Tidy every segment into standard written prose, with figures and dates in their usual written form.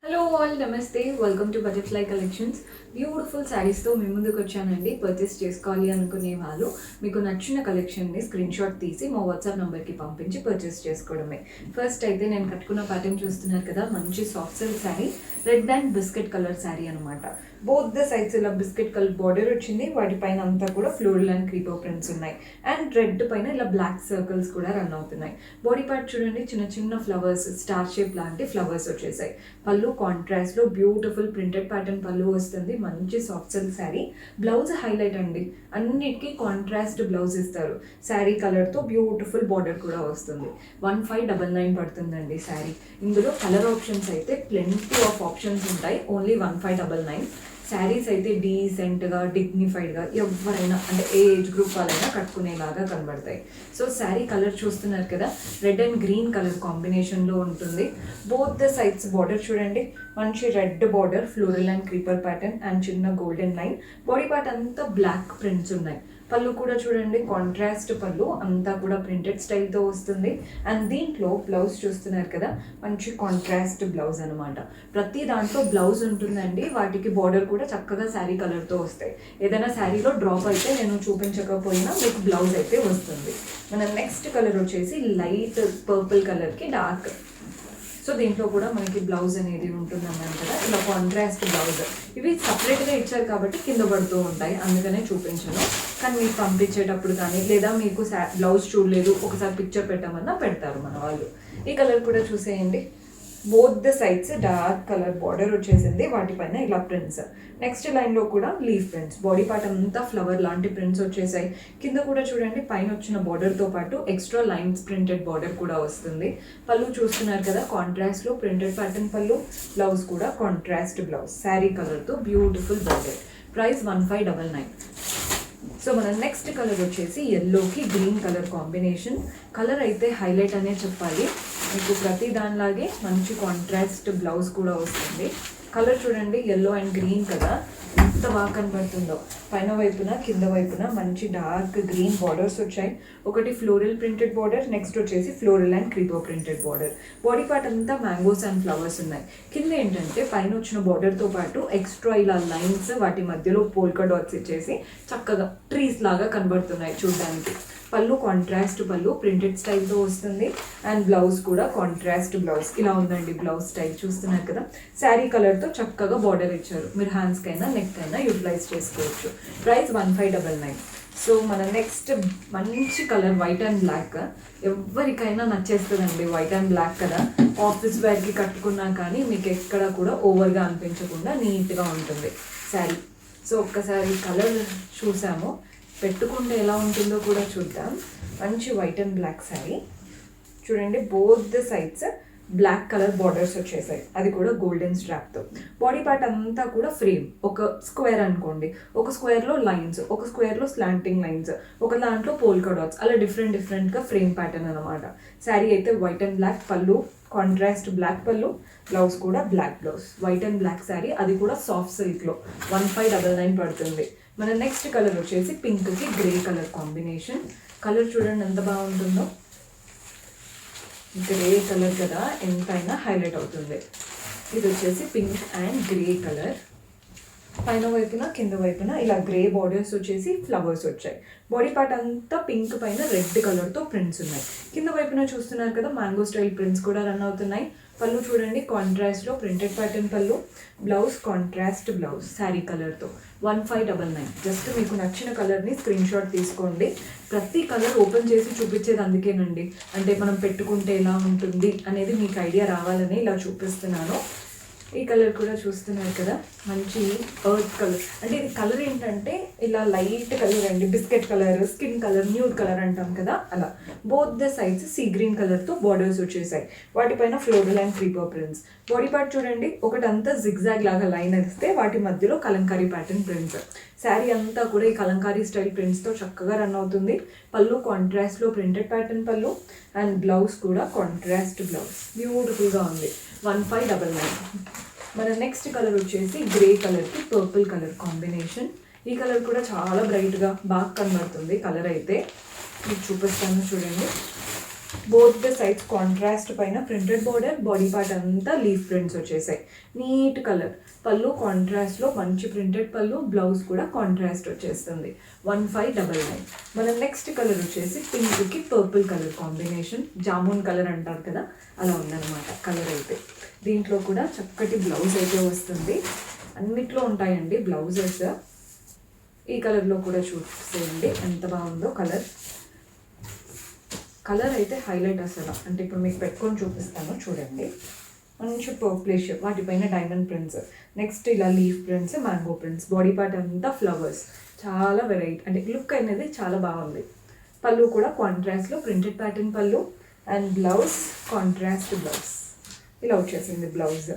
Hello all నమస్తే, welcome to butterfly collections. Beautiful శారీస్తో మీ ముందుకు వచ్చానండి. పర్చేస్ చేసుకోవాలి అనుకునే వాళ్ళు మీకు నచ్చిన కలెక్షన్ని స్క్రీన్ షాట్ తీసి మా వాట్సాప్ నెంబర్కి పంపించి పర్చేస్ చేసుకోవడమే. ఫస్ట్ అయితే నేను కట్టుకున్న ప్యాటర్న్ చూస్తున్నారు కదా, మంచి soft silk sari, red and biscuit colour sari అనమాట. బోత్ ద సైడ్స్ ఇలా బిస్కెట్ కలర్ బార్డర్ వచ్చింది, వాటిపైన అంతా కూడా ఫ్లోరల్ అండ్ క్రీపర్ ప్రింట్స్ ఉన్నాయి. అండ్ రెడ్ పైన ఇలా బ్లాక్ సర్కిల్స్ కూడా రన్ అవుతున్నాయి. బాడీ పార్ట్ చూడండి, చిన్న చిన్న ఫ్లవర్స్, స్టార్ షేప్ లాంటి ఫ్లవర్స్ వచ్చేసాయి. పళ్ళు కాంట్రాస్ట్ లో బ్యూటిఫుల్ ప్రింటెడ్ ప్యాటర్న్ పళ్ళు వస్తుంది. మంచి soft silk sari. Blouse highlight అండి, అన్నిటికీ కాంట్రాస్ట్ బ్లౌజ్ ఇస్తారు. శారీ కలర్ తో బ్యూటిఫుల్ బార్డర్ కూడా వస్తుంది. 1599 పడుతుందండి శారీ. ఇందులో కలర్ ఆప్షన్స్ అయితే ప్లెంటీ ఆఫ్ ఆప్షన్స్ ఉంటాయి. ఓన్లీ 1599. శారీస్ అయితే డీసెంట్గా, డిగ్నిఫైడ్గా ఎవరైనా అంటే ఏ ఏజ్ గ్రూప్ వాళ్ళైనా కట్టుకునేలాగా కనబడతాయి. సో శారీ కలర్ చూస్తున్నారు కదా, రెడ్ అండ్ గ్రీన్ కలర్ కాంబినేషన్లో ఉంటుంది. బోత్ ద సైడ్స్ బార్డర్ చూడండి, మంచి red border, floral and creeper pattern and చిన్న గోల్డెన్ లైన్. బాడీ పార్ట్ అంతా బ్లాక్ ప్రింట్స్ ఉన్నాయి. పళ్ళు కూడా చూడండి, కాంట్రాస్ట్ పళ్ళు, అంతా కూడా ప్రింటెడ్ స్టైల్తో వస్తుంది. అండ్ దీంట్లో బ్లౌజ్ చూస్తున్నారు కదా, మంచి కాంట్రాస్ట్ బ్లౌజ్ అనమాట. ప్రతి దాంట్లో బ్లౌజ్ ఉంటుందండి, వాటికి బార్డర్ కూడా చక్కగా శారీ కలర్తో వస్తాయి. ఏదైనా శారీలో డ్రాప్ అయితే నేను చూపించకపోయినా మీకు బ్లౌజ్ అయితే వస్తుంది. మన నెక్స్ట్ కలర్ వచ్చేసి లైట్ పర్పుల్ కలర్కి డార్క్. సో దీంట్లో కూడా మనకి బ్లౌజ్ అనేది ఉంటుంది అన్నాను కదా, ఇలా కాంట్రాస్ట్ బ్లౌజ్. ఇవి సపరేట్గా ఇచ్చారు కాబట్టి కింద పడుతూ ఉంటాయి, అందుకనే చూపించను. కానీ మీకు పంపించేటప్పుడు కానీ, లేదా మీకు బ్లౌజ్ చూడలేదు ఒకసారి పిక్చర్ పెట్టామన్నా పెడతారు మన వాళ్ళు. ఈ కలర్ కూడా చూసేయండి. Both the sides dark colour border వచ్చేసింది, వాటిపైన ఇలా ప్రింట్స్. నెక్స్ట్ లైన్లో కూడా లీఫ్ ప్రింట్స్. బాడీ పార్ట్ అంతా ఫ్లవర్ లాంటి ప్రింట్స్ వచ్చేసాయి. కింద కూడా చూడండి, పైన వచ్చిన బార్డర్తో పాటు ఎక్స్ట్రా లైన్స్ ప్రింటెడ్ బార్డర్ కూడా వస్తుంది. పళ్ళు చూస్తున్నారు కదా, కాంట్రాస్ట్లో ప్రింటెడ్ ప్యాటర్న్ పళ్ళు. బ్లౌజ్ కూడా కాంట్రాస్ట్ బ్లౌజ్, శారీ కలర్తో బ్యూటిఫుల్ బార్డర్. ప్రైస్ 1599. సో మన నెక్స్ట్ కలర్ వచ్చేసి ఎల్లోకి గ్రీన్ కలర్ కాంబినేషన్. కలర్ అయితే హైలైట్ అనే చెప్పాలి. మీకు ప్రతి దానిలాగే మంచి కాంట్రాస్ట్ బ్లౌజ్ కూడా వస్తుంది. కలర్ చూడండి, ఎల్లో అండ్ గ్రీన్ కదా, ఎంత బాగా కనబడుతుందో. పైన వైపున కింద వైపున మంచి డార్క్ గ్రీన్ బార్డర్స్ వచ్చాయి. ఒకటి ఫ్లోరల్ ప్రింటెడ్ బార్డర్, నెక్స్ట్ వచ్చేసి floral and క్రీపో printed border. Body part అంతా మ్యాంగోస్ అండ్ ఫ్లవర్స్ ఉన్నాయి. కింద ఏంటంటే పైన వచ్చిన బార్డర్తో పాటు ఎక్స్ట్రా ఇలా లైన్స్, వాటి మధ్యలో పోల్కా డాట్స్ ఇచ్చేసి చక్కగా ట్రీస్ లాగా కనబడుతున్నాయి చూడడానికి. పళ్ళు కాంట్రాస్ట్ పళ్ళు, ప్రింటెడ్ స్టైల్తో వస్తుంది. అండ్ బ్లౌజ్ కూడా కాంట్రాస్ట్ బ్లౌజ్. ఇలా ఉందండి బ్లౌజ్ స్టైల్, చూస్తున్నారు కదా. శారీ కలర్తో చక్కగా బార్డర్ ఇచ్చారు. మీరు హ్యాండ్స్కి అయినా నెక్ అయినా యూటిలైజ్ చేసుకోవచ్చు. ప్రైస్ 1599. సో మన నెక్స్ట్ మంచి కలర్ వైట్ అండ్ బ్లాక్. ఎవరికైనా నచ్చేస్తుందండి వైట్ అండ్ బ్లాక్ కదా. ఆఫీస్ వేర్కి కట్టుకున్నా కానీ మీకు ఎక్కడ కూడా ఓవర్గా అనిపించకుండా నీట్గా ఉంటుంది శారీ. సో ఒక్కసారి కలర్ చూసాము, పెట్టుకుంటే ఎలా ఉంటుందో కూడా చూద్దాం. మంచి వైట్ అండ్ బ్లాక్ శారీ చూడండి. Both the sides black colour borders వచ్చేసాయి, అది కూడా గోల్డెన్ స్ట్రాప్తో. బాడీ పార్ట్ అంతా కూడా ఫ్రేమ్, ఒక స్క్వేర్ అనుకోండి, ఒక స్క్వేర్లో లైన్స్, ఒక స్క్వేర్లో స్లాంటింగ్ లైన్స్, ఒక దాంట్లో పోల్కా డాట్స్, అలా డిఫరెంట్గా ఫ్రేమ్ ప్యాటర్న్ అనమాట. శారీ అయితే వైట్ అండ్ బ్లాక్, పళ్ళు కాంట్రాస్ట్ బ్లాక్ పళ్ళు, బ్లౌజ్ కూడా black blouse. White and black sari, అది కూడా సాఫ్ట్ సిల్క్లో 1599 పడుతుంది. మన నెక్స్ట్ కలర్ వచ్చేసి పింక్కి గ్రే కలర్ కాంబినేషన్. కలర్ చూడండి ఎంత బాగుంటుందో. గ్రే కలర్ కదా, ఎంతైనా హైలైట్ అవుతుంది. ఇది వచ్చేసి పింక్ అండ్ గ్రే కలర్. పైన వైపున కింద వైపున ఇలా గ్రే బార్డర్స్ వచ్చేసి ఫ్లవర్స్ వచ్చాయి. బాడీ పార్ట్ అంతా పింక్ పైన రెడ్ కలర్తో ప్రింట్స్ ఉన్నాయి. కింద వైపున చూస్తున్నారు కదా, మ్యాంగో స్టైల్ ప్రింట్స్ కూడా రన్ అవుతున్నాయి. పళ్ళు చూడండి, కాంట్రాస్ట్లో ప్రింటెడ్ ప్యాటర్న్ పళ్ళు. బ్లౌజ్ కాంట్రాస్ట్ బ్లౌజ్, శారీ కలర్తో 1599. జస్ట్ మీకు నచ్చిన కలర్ని స్క్రీన్ షాట్ తీసుకోండి. ప్రతి కలర్ ఓపెన్ చేసి చూపించేది అందుకేనండి, అంటే మనం పెట్టుకుంటే ఎలా ఉంటుంది అనేది మీకు ఐడియా రావాలని ఇలా చూపిస్తున్నాను. ఈ కలర్ కూడా చూస్తున్నారు కదా, మంచి ఎర్త్ కలర్. అంటే ఇది కలర్ ఏంటంటే ఇలా లైట్ కలర్ అండి, biscuit colour, skin colour, nude colour అంటాం కదా అలా. Both the sides sea green కలర్తో బార్డర్స్ వచ్చేసాయి, వాటిపైన floral and creeper prints. Body part చూడండి, ఒకటంతా జిగ్జాగ్ లాగా లైన్ వేస్తే వాటి మధ్యలో కలంకారీ ప్యాటర్న్ ప్రింట్స్. శారీ అంతా కూడా ఈ కలంకారీ స్టైల్ ప్రింట్స్తో చక్కగా రన్ అవుతుంది. పళ్ళు కాంట్రాస్ట్లో ప్రింటెడ్ ప్యాటర్న్ పళ్ళు, అండ్ బ్లౌజ్ కూడా కాంట్రాస్ట్ బ్లౌజ్. బ్యూటిఫుల్గా ఉంది. 1599. మన నెక్స్ట్ కలర్ వచ్చేసి గ్రే కలర్కి పర్పుల్ కలర్ కాంబినేషన్. ఈ కలర్ కూడా చాలా బ్రైట్గా బాగా కనబడుతుంది. కలర్ అయితే మీకు చూపిస్తాను చూడండి. బోత్ ద సైడ్స్ కాంట్రాస్ట్ పైన ప్రింటెడ్ బార్డర్, బాడీ పార్ట్ అంతా లీఫ్ ప్రింట్స్ వచ్చేసాయి. Neat colour. పళ్ళు కాంట్రాస్ట్లో మంచి ప్రింటెడ్ పళ్ళు, బ్లౌజ్ కూడా కాంట్రాస్ట్ వచ్చేస్తుంది. 1599. మన నెక్స్ట్ కలర్ వచ్చేసి పింక్కి పర్పుల్ కలర్ కాంబినేషన్, జామున్ కలర్ అంటారు కదా, అలా ఉందన్నమాట కలర్ అయితే. దీంట్లో కూడా చక్కటి బ్లౌజ్ అయితే వస్తుంది. అన్నిట్లో ఉంటాయండి బ్లౌజెస్. ఈ కలర్లో కూడా చూసేయండి ఎంత బాగుందో కలర్. కలర్ అయితే హైలైట్ అసలు. అంటే ఇప్పుడు మీకు పెట్టుకొని చూపిస్తాను చూడండి. మంచి పర్ప్లిష్, వాటిపైన డైమండ్ ప్రింట్స్, నెక్స్ట్ ఇలా leaf prints, mango prints, body part అంతా ఫ్లవర్స్. చాలా వెరైటీ, అంటే లుక్ అనేది చాలా బాగుంది. పళ్ళు కూడా కాంట్రాస్ట్లో ప్రింటెడ్ ప్యాటర్న్ పళ్ళు, అండ్ బ్లౌజ్ కాంట్రాస్ట్ బ్లౌజ్. ఇలా వచ్చేసింది బ్లౌజ్.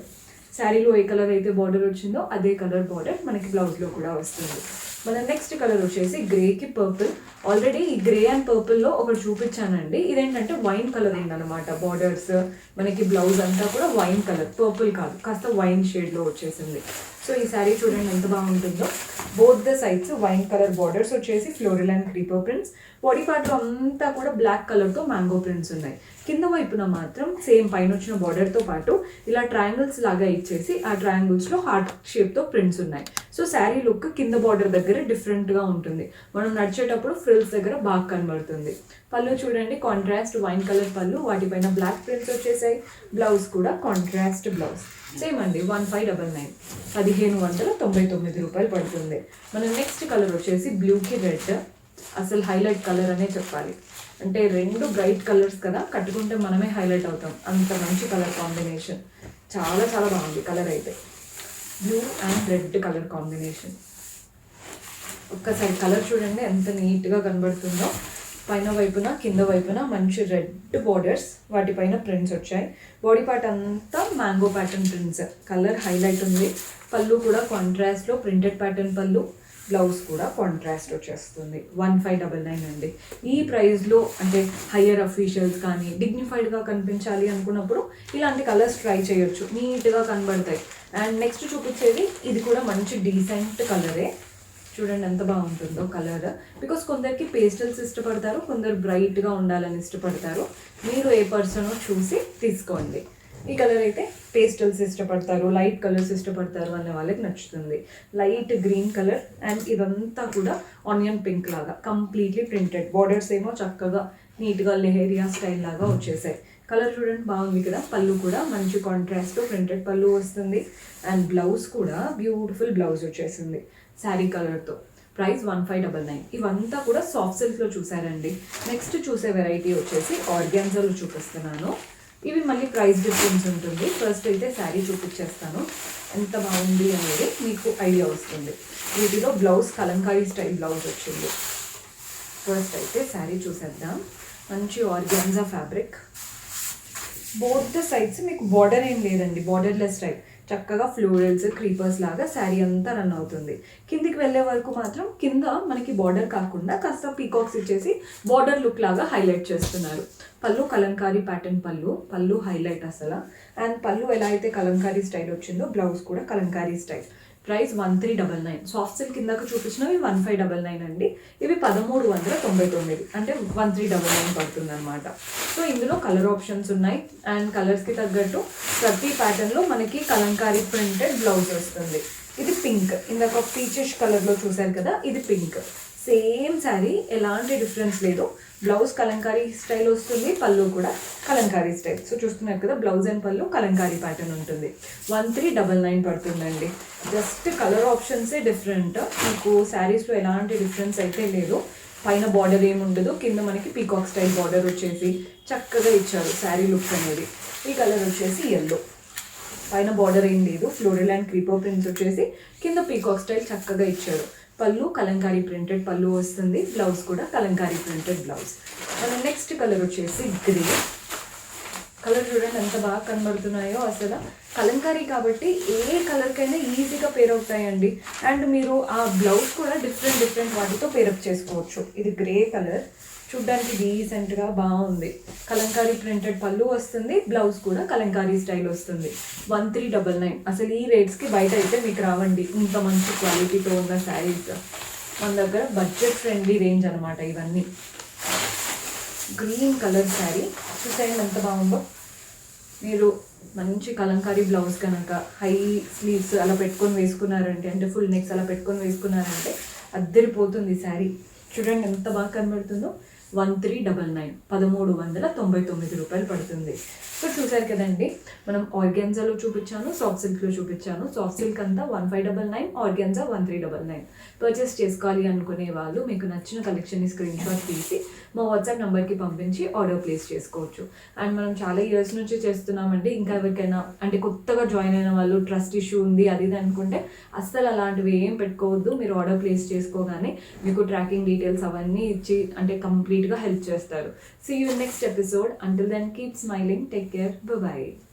శారీలో ఏ కలర్ అయితే బార్డర్ వచ్చిందో అదే కలర్ బార్డర్ మనకి బ్లౌజ్లో కూడా వస్తుంది. మన నెక్స్ట్ కలర్ వచ్చేసి గ్రేకి పర్పుల్. ఆల్రెడీ ఈ గ్రే అండ్ పర్పుల్లో ఒకటి చూపించానండి. ఇదేంటంటే వైన్ కలర్ ఉందన్నమాట. బార్డర్స్ మనకి బ్లౌజ్ అంతా కూడా వైన్ కలర్, పర్పుల్ కాదు, కాస్త వైన్ షేడ్లో వచ్చేసింది. సో ఈ శారీ చూడండి ఎంత బాగుంటుందో. Both the sides wine colour borders వచ్చేసి floral and creeper prints. Body పార్ట్లో అంతా కూడా బ్లాక్ కలర్తో మ్యాంగో ప్రింట్స్ ఉన్నాయి. కింద వైపున మాత్రం సేమ్ పైన వచ్చిన బార్డర్తో పాటు ఇలా ట్రయాంగిల్స్ లాగా ఇచ్చేసి ఆ ట్రయాంగిల్స్లో హార్ట్ షేప్తో ప్రింట్స్ ఉన్నాయి. సో శారీ లుక్ కింద బార్డర్ దగ్గర డిఫరెంట్గా ఉంటుంది. మనం నడిచేటప్పుడు ఫ్రిల్స్ దగ్గర బాగా కనబడుతుంది. పళ్ళు చూడండి కాంట్రాస్ట్ వైన్ కలర్ పళ్ళు, వాటిపైన బ్లాక్ ప్రింట్స్ వచ్చేసాయి. బ్లౌజ్ కూడా కాంట్రాస్ట్ బ్లౌజ్. సేమ్ అండి 1599, 1599 రూపాయలు పడుతుంది. మన నెక్స్ట్ కలర్ వచ్చేసి బ్లూకి రెడ్. అసలు హైలైట్ కలర్ అనే చెప్పాలి. అంటే రెండు బ్రైట్ కలర్స్ కదా, కట్టుకుంటే మనమే హైలైట్ అవుతాం, అంత మంచి కలర్ కాంబినేషన్. చాలా చాలా బాగుంది కలర్ అయితే. Blue and red colour combination. ఒక్కసారి కలర్ చూడండి ఎంత నీట్గా కనబడుతుందో. పైన వైపున కింద వైపున మంచి రెడ్ బార్డర్స్, వాటిపైన ప్రింట్స్ వచ్చాయి. బాడీ పార్ట్ అంతా mango pattern prints. Colour highlight ఉంది. పళ్ళు కూడా కాంట్రాస్ట్లో ప్రింటెడ్ ప్యాటర్న్ పళ్ళు, బ్లౌజ్ కూడా కాంట్రాస్ట్ వచ్చేస్తుంది. 1599 అండి. ఈ ప్రైస్లో అంటే హయ్యర్ అఫీషియల్స్ కానీ డిగ్నిఫైడ్గా కనిపించాలి అనుకున్నప్పుడు ఇలాంటి కలర్స్ ట్రై చేయొచ్చు, నీట్గా కనబడతాయి. అండ్ నెక్స్ట్ చూపించేది ఇది కూడా మంచి డీసెంట్ కలరే. చూడండి ఎంత బాగుంటుందో కలర్. బికాస్ కొందరికి పేస్టల్స్ ఇష్టపడతారు, కొందరు బ్రైట్గా ఉండాలని ఇష్టపడతారు. మీరు ఏ పర్సనో చూసి తీసుకోండి. ఈ కలర్ అయితే పేస్టల్స్ ఇష్టపడతారు, లైట్ కలర్స్ ఇష్టపడతారు అనే వాళ్ళకి నచ్చుతుంది. లైట్ గ్రీన్ కలర్ అండ్ ఇదంతా కూడా ఆనియన్ పింక్ లాగా కంప్లీట్లీ ప్రింటెడ్. బార్డర్స్ ఏమో చక్కగా నీట్గా లెహేరియా స్టైల్ లాగా వచ్చేసాయి. కలర్ చూడండి బాగుంది కదా. పళ్ళు కూడా మంచి కాంట్రాస్ట్ ప్రింటెడ్ పళ్ళు వస్తుంది. అండ్ బ్లౌజ్ కూడా బ్యూటిఫుల్ బ్లౌజ్ వచ్చేసింది శారీ కలర్తో. ప్రైస్ 1599. ఇవంతా కూడా సాఫ్ట్ సిల్క్లో చూసారండి. నెక్స్ట్ చూసే వెరైటీ వచ్చేసి ఆర్గాన్జాలో చూపిస్తున్నాను. ఇవి మళ్ళీ ప్రైస్ డిఫరెన్స్ ఉంటుంది. ఫస్ట్ అయితే శారీ చూపించేస్తాను ఎంత బాగుంది అనేది మీకు ఐడియా వస్తుంది. వీటిలో బ్లౌజ్ కలంకారీ స్టైల్ బ్లౌజ్ వచ్చింది. ఫస్ట్ అయితే శారీ చూసేద్దాం. మంచి organza fabric. Both the sides మీకు బార్డర్ ఏం లేదండి, బార్డర్లెస్ టైప్. చక్కగా ఫ్లోరల్స్ క్రీపర్స్ లాగా శారీ అంతా రన్ అవుతుంది. కిందికి వెళ్ళే వరకు మాత్రం కింద మనకి బార్డర్ కాకుండా కాస్త పీకాక్స్ ఇచ్చేసి బార్డర్ లుక్ లాగా హైలైట్ చేస్తున్నారు. పళ్ళు కలంకారీ ప్యాటర్న్ పళ్ళు, పళ్ళు హైలైట్ అసలు. అండ్ పళ్ళు ఎలా అయితే కలంకారీ స్టైల్ వచ్చిందో బ్లౌజ్ కూడా Kalamkari style. Price 1399. Soft silk కిందకు చూపించినవి 1599 అండి. ఇవి 1399, అంటే 1399 పడుతుంది అనమాట. సో ఇందులో కలర్ ఆప్షన్స్ ఉన్నాయి. అండ్ కలర్స్కి తగ్గట్టు ప్రతి ప్యాటర్న్లో మనకి కలంకారీ ప్రింటెడ్ బ్లౌజ్ వస్తుంది. ఇది పింక్, ఇందాక పీచిష్ కలర్లో చూసారు కదా, ఇది పింక్. సేమ్ శారీ, ఎలాంటి డిఫరెన్స్ లేదు. బ్లౌజ్ కలంకారీ స్టైల్ వస్తుంది, పళ్ళు కూడా కలంకారీ స్టైల్. సో చూస్తున్నారు కదా, బ్లౌజ్ అండ్ పళ్ళు కలంకారీ ప్యాటర్న్ ఉంటుంది. 1399 పడుతుందండి. జస్ట్ కలర్ ఆప్షన్సే డిఫరెంట్. మీకు శారీస్లో ఎలాంటి డిఫరెన్స్ అయితే లేదు. పైన బార్డర్ ఏముండదు, కింద మనకి పీకాక్ స్టైల్ బార్డర్ వచ్చేసి చక్కగా ఇచ్చారు శారీ లుక్ అనేది. ఈ కలర్ వచ్చేసి ఎల్లో. పైన బార్డర్ ఏం లేదు, ఫ్లోరల్ అండ్ క్రీపర్ ప్రింట్స్ వచ్చేసి కింద పీకాక్ స్టైల్ చక్కగా ఇచ్చారు. పళ్ళు కలంకారీ ప్రింటెడ్ పళ్ళు వస్తుంది, బ్లౌజ్ కూడా కలంకారీ ప్రింటెడ్ బ్లౌజ్. మన నెక్స్ట్ కలర్ వచ్చేసి గ్రే కలర్. చూడండి ఎంత బాగా కనబడుతున్నాయో అసలు. కలంకారీ కాబట్టి ఏ కలర్కైనా ఈజీగా పేర్ అవుతాయండి. అండ్ మీరు ఆ బ్లౌజ్ కూడా డిఫరెంట్ వాటితో పేరప్ చేసుకోవచ్చు. ఇది గ్రే కలర్, చూడ్డానికి డీసెంట్గా బాగుంది. కలంకారీ ప్రింటెడ్ పళ్ళు వస్తుంది, బ్లౌజ్ కూడా కలంకారీ స్టైల్ వస్తుంది. 1399. అసలు ఈ రేట్స్కి బయట అయితే మీకు రావండి ఇంత మంచి క్వాలిటీతో ఉన్న శారీస్. మన దగ్గర బడ్జెట్ ఫ్రెండ్లీ రేంజ్ అనమాట ఇవన్నీ. గ్రీన్ కలర్ శారీ, చూసేయండి ఎంత బాగుందో. మీరు మంచి కలంకారీ బ్లౌజ్ కనుక హై స్లీవ్స్ అలా పెట్టుకొని వేసుకున్నారంటే, అంటే ఫుల్ నెక్స్ అలా పెట్టుకొని వేసుకున్నారంటే అద్దరిపోతుంది శారీ. చూడండి ఎంత బాగా కనబడుతుందో. 1399 1399 పడుతుంది. సో చూసారు కదండి, మనం ఆర్గాన్జాలో చూపించాను, సాఫ్ట్ సిల్క్లో చూపించాను. సాఫ్ట్ సిల్క్ అంతా 1599, ఆర్గాన్జా 1399. పర్చేస్ చేసుకోవాలి అనుకునే వాళ్ళు మీకు నచ్చిన కలెక్షన్ని స్క్రీన్ షాట్ తీసి మా వాట్సాప్ నెంబర్కి పంపించి ఆర్డర్ ప్లేస్ చేసుకోవచ్చు. అండ్ మనం చాలా ఇయర్స్ నుంచి చేస్తున్నామండి. ఇంకా ఎవరికైనా అంటే కొత్తగా జాయిన్ అయిన వాళ్ళు ట్రస్ట్ ఇష్యూ ఉంది అది ఇది అనుకుంటే అస్సలు అలాంటివి ఏం పెట్టుకోవద్దు. మీరు ఆర్డర్ ప్లేస్ చేసుకోగానే మీకు ట్రాకింగ్ డీటెయిల్స్ అవన్నీ ఇచ్చి అంటే కంప్లీట్గా హెల్ప్ చేస్తారు. See you in next episode. Until then, keep smiling. Take care. Bye-bye.